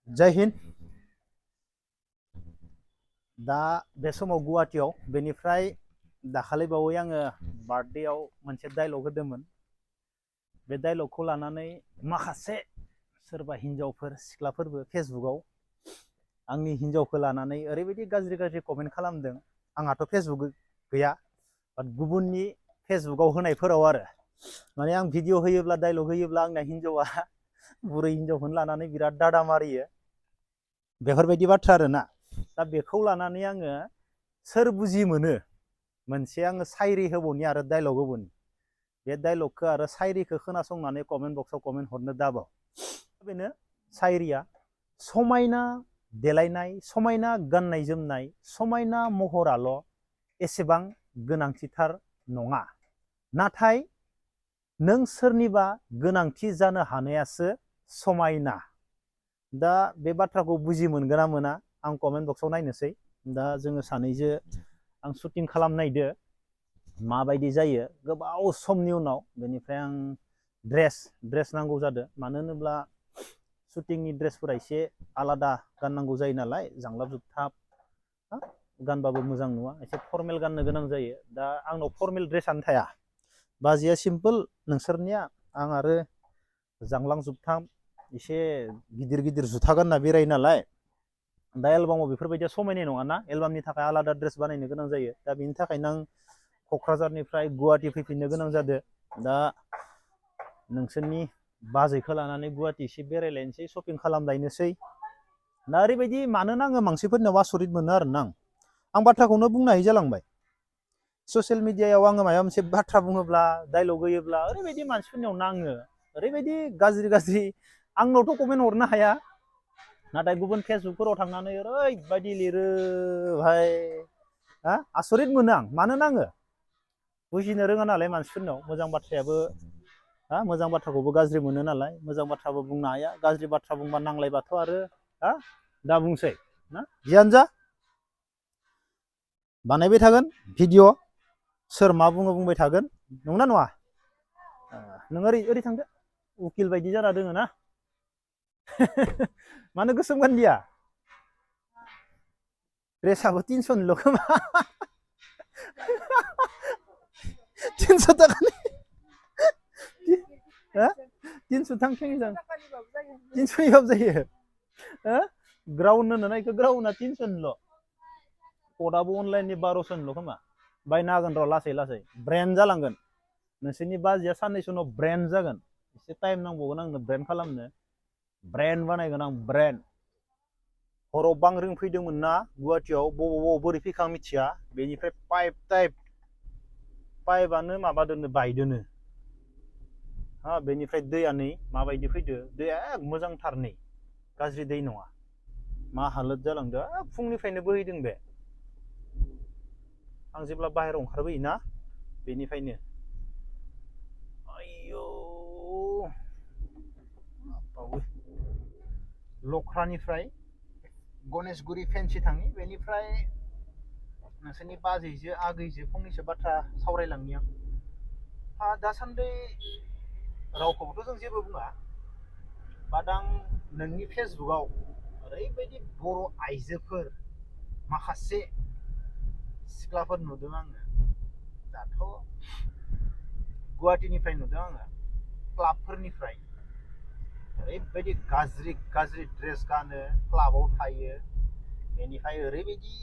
जय हिन्द। दा बे समाव गुवाहाटीयाव बेनिफ्राय दाखालि बावै आङो बार्थडेआव मोनसे डायलग होदोंमोन। बे डायलगखौ लानानै माखासे सोरबा हिन्जावफोर सिख्लाफोरबो फेसबुकआव आंनि हिन्जावखौ लानानै ओरैबायदि गाज्रि गाज्रि कमेन्ट खालामदों। आंहाथ' फेसबुक गैया, बाट गुबुननि फेसबुकआव होनायफोराव आरो माने आं भिडिअ होयोब्ला डायलग होयोब्ला आंना हिन्जावा बुरै हिन्जावखौनो लानानै बिराद दादा मारियो, बेफोरबायदि बाथ्रा आरोना। दा बेखौ लानानै आङो सोर बुजि मोनो मोनसे आङो सायरि होबावनि आरो डायलग होबावनि। बे डायलगखौ आरो सायरिखौ खोनासंनानै कमेन्ट बक्सआव कमेन्ट हरनो दाबाव। बेनो सायरिया, समायना देलायनाय, समायना गाननाय जोमनाय, समायना महराल' एसेबां गोनांथिथार नङा, नाथाय नों सोरनिबा गोनांथि जानो हानायासो समायना। दा बे बाथ्राखौ बुजि मोनगोन ना मोना आं कमेन्ट बक्सआव नायनोसै। दा जोङो सानैजो आं शुटिं खालामनायदो माबायदि जायो गोबाव समनि उनाव। बेनिफ्राय आं ड्रेस नांगौ जादों, मानो होनोब्ला शुटिंनि ड्रेसफोरा एसे आलादा गाननांगौ जायो नालाय, जांलाब जुथाब गानबाबो मोजां नुवा, एसे फर्मेल गाननो गोनां जायो। दा आंनाव फर्मेल ड्रेसानो थाया, बाजिया सिम्पोल, नोंसोरनिया आं आरो जांलां जुथाब एसे गिदिर गिदिर जुथा गानना बेरायो नालाय। दा एलबामाव बेफोरबायदिया समायनाय नङाना, एलबामनि थाखाय आलादा ड्रेस बानायनो गोनां जायो। दा बेनि थाखायनो आं क'क्राझारनिफ्राय गुवाहाटि फैफिननो गोनां जादों। दा नोंसोरनि बाजैखौ लानानै गुवाहाटि एसे बेरायलायनोसै, शपिं खालामलायनोसै। दा ओरैबायदि मानोना आङो मानसिफोरनियाव आसरित मोनो आरोना। आं बाथ्राखौनो बुंनो हायि जालांबाय। ससियेल मिडियायाव आङो माबा मोनसे बाथ्रा बुङोब्ला, डायलग होयोब्ला ओरैबायदि मानसिफोरनियाव नाङो, ओरैबायदि गाज्रि गाज्रि। आंनावथ' कमेन्ट हरनो हाया, नाथाय गुबुन फेसबुकफोराव थांनानै ओरैबायदि लिरो भाइ, आसरित मोनो आं। मानो नाङो बुजिनो रोङा नालाय मानसिफोरनाव। मोजां बाथ्रायाबो मोजां बाथ्राखौबो गाज्रि मोनो नालाय, मोजां बाथ्राबो बुंनो हाया, गाज्रि बाथ्रा बुंबा नांलायबाथ' आरो दा बुंसै ना। जियानो जा बानायबाय थागोन भिडिअ, सोर मा बुङो बुंबाय थागोन, नंना नङा? नों ओरै थांदो, उकिल बायदि जाना दोङो ना। मानो गोसोम गानदिया? ड्रेसाबो 300निल' खोमा। 300 थाखानि 300 थांखें 300निबाबो जायो। ग्राउन्ड होनो ना, बेखौ ग्राउन्डआ 300निल'। कटआबो अनलाइननि 1200निल' खोमा। बायनो हागोन र' लासै लासै, ब्रेन्ड जालांगोन। नोंसोरनि बाजिया साननैसो उनाव ब्रेन्ड जागोन। एसे टाइम नांबावगोन आंनो ब्रेन्ड खालामनो। ब्रेन्ड बानायगोन आं, ब्रेन्ड। हराव बांग्रिं फैदोंमोन ना गुवाहाटीयाव, बबाव बोरै फैखो आं मिथिया। बेनिफ्राय पाइपआनो माबादोनो, बायदोनो। बेनिफ्राय दैया नै माबायदि फैदो, दैया मोजांथार, नै गाज्रि दै नङा। मा हालोद जालांदो, फुंनिफ्रायनो बोहैदों बे। आं जेब्ला बाहेरायाव ओंखारबोयोना, बेनिफ्रायनो आयौ लख्रानिफ्राय गणेशगुरि फेन्सि थाङि, बेनिफ्राय नोंसोरनि बाजैजो आगैजो फंनैसो बाथ्रा सावरायलांनि आं। दासान्दि रावखौबोथ' जों जेबो बुङा, बाट आं नोंनि फेसबुकआव ओरैबायदि बर' आइजोफोर माखासे सिख्लाफोर नुदों आङो। दाथ' गुवाहाटीनिफ्राय नुदों आङो, क्लाबफोरनिफ्राय ओरैबायदि गाज्रि गाज्रि ड्रेस गानो, क्लाबाव थायो। बेनिफ्राय ओरैबायदि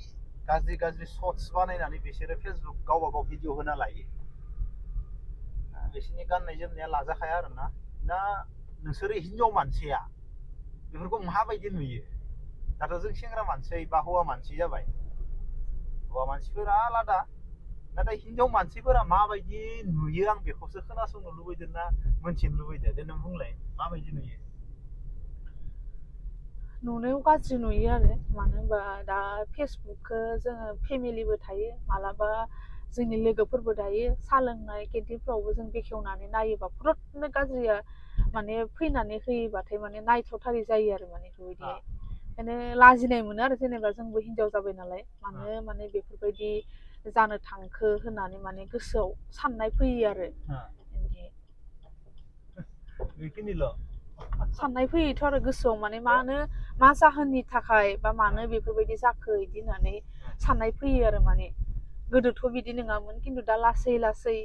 गाज्रि गाज्रि शर्ट्स बानायनानै बिसोरो फेसबुक गावबा गाव भिडिअ होना लायो। बिसोरनि गाननाय जोमनाया लाजाखाया आरोना। दा नोंसोरो हिनजाव मानसिया बेफोरखौ माबायदि नुयो? दाथ' जों सेंग्रा मानसि बा हौवा मानसि जाबाय, हौवा मानसिफोरा आलादा, नाथाय हिनजाव मानसिफोरा माबायदि नुयो आं बेखौसो खोनासंनो लुबैदों ना मोनथिनो लुबैदों। दे नों बुंलाय, माबायदि नुयो? नुनायाव गाज्रि नुयो आरो, मानो होनबा दा फेसबुकखौ जोङो फेमिलिबो थायो, मालाबा जोंनि लोगोफोरबो थायो। साहा लोंनाय केन्टिनफ्रावबो जों बेखेवनानै नायोबा फुरथनो गाज्रिया माने फैनानै होयोबाथाय माने नायथावथारै जायो आरो माने बेफोरबायदि। ओंखायनो लाजिनाय मोनो आरो, जेनेबा जोंबो हिनजाव जाबाय नालाय, मानो माने बेफोरबायदि जानो थांखो होननानै माने गोसोआव साननाय फैयो आरो। बेखिनिल'। साननाय फैयोथ' आरो गोसोआव माने मानो मा जाहोननि थाखाय बा मानो बेफोरबायदि जाखो इदि होननानै साननाय फैयो आरो माने गोदोथ' बिदि नङामोन खिन्थु दा लासै लासै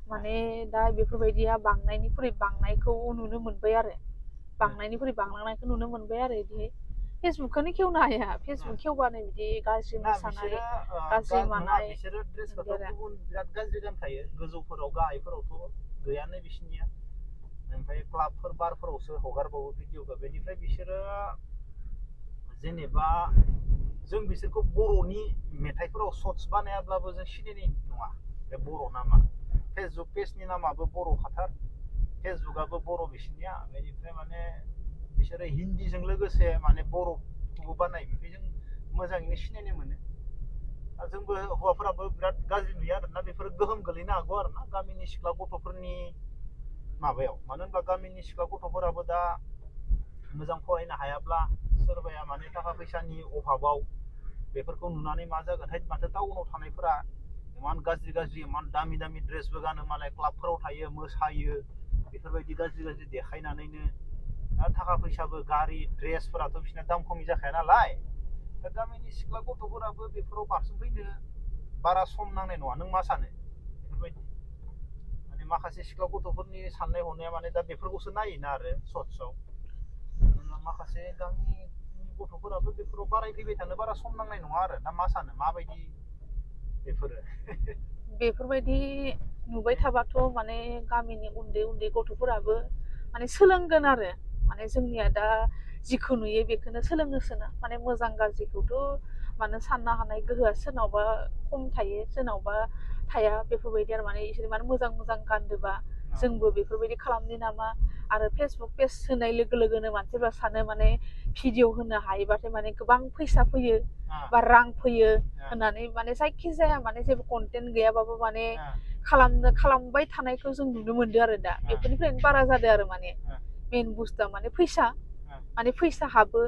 माने दा बेफोरबायदिया बांनायनिख्रुइ बांनायखौ नुनो मोनबाय आरो बांनायनिख्रुइ बांलांनायखौ नुनो मोनबाय आरो इदि फेसबुकखौनो खेवनो हाया फेसबुक खेवबानो बिदि गाज्रि ना मोसानाय बिसोरो गाज्रि नङा मानाय बिसोरो ड्रेसखौथ' बिदि आरो गुबुन बिराद गाज्रि गानखायो गोजौफोराव गाहायफोरावथ' गैयानो बिसोरनिया ओमफ्राय क्लाबफोर बारफोरावसो हगारबावो भिडिअखौ बेनिफ्राय बिसोरो जेनेबा जों बिसोरखौ बर'नि मेथाइफोराव सर्ट्स बानायाब्लाबो जों सिनायनाय नङा बे बर' नामा फेसबुक पेजनि नामाबो बर' खाथार फेसबुकआबो बर' बिसोरनिया बेनिफ्राय माने बिसोरो हिन्दीजों लोगोसे माने बर'खौबो बानायो बेनिफ्राय जों मोजाङैनो सिनायनो मोनो जोंबो हौवाफोराबो बिराद गाज्रि नुयो आरोना बेफोर गोहोम गोलैनो हागौ आरोना गामिनि सिख्ला गथ'फोरनि माबायाव मानो होनबा गामिनि सिख्ला गथ'फोराबो दा मोजां फरायनो हायाब्ला सोरबाया माने थाखा फैसानि अभाबाव बेफोरखौ नुनानै मा जागोन है माथो टाउनाव थानायफोरा इमान गाज्रि गाज्रि इमान दामि दामि ड्रेसबो गानो मालाय क्लाबफोराव थायो मोसायो बेफोरबायदि गाज्रि गाज्रि देखायनानैनो थाखा फैसाबो गारि ड्रेसफोराथ' बिसोरना दाम खमि जाखाया नालाय दा गामिनि सिख्ला गथ'फोराबो बेफोराव बारसोमफैनो बारा सम नांनाय नङा नों मा सानो बेफोरबायदि माने माखासे सिख्ला गथ'फोरनि साननाय हनाया माने दा बेफोरखौसो नायोना आरो सर्ट्सआव माखासे गामिनि गथ'फोराबो बेफोराव बारायफैबाय थानो बारा सम नांनाय नङा आरो दा मा सानो माबायदि बेफोरो बेफोरबायदि नुबाय थाबाथ' माने गामिनि उन्दै उन्दै गथ'फोराबो माने सोलोंगोन आरो माने जोंनिया दा जिखौ नुयो बेखौनो सोलोङोसोना माने मोजां गाज्रिखौथ' मानो साननो हानाय गोहोआ सोरनावबा खम थायो सोरनावबा थाया बेफोरबायदि आरो माने इसोर माने मोजां मोजां गानदोबा जोंबो बेफोरबायदि खालामनि नामा आरो फेसबुक पेज होनाय लोगो लोगोनो मानसिफ्रा सानो माने भिडिअ होनो हायोबाथाय माने गोबां फैसा फैयो बा रां फैयो होननानै माने जायखि जाया माने जेबो कन्टेन्ट गैयाबाबो माने खालामबाय थानायखौ जों नुनो मोनदों आरो दा बेफोरनिफ्रायनो बारा जादों आरो माने मेन बुस्थुआ माने फैसा हाबो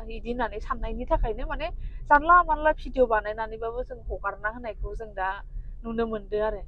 बिदि होननानै साननायनि थाखायनो माने जानला मानला भिडिअ बानायनानैबाबो जों हगारना होनायखौ जों दा नुनो मोनदों आरो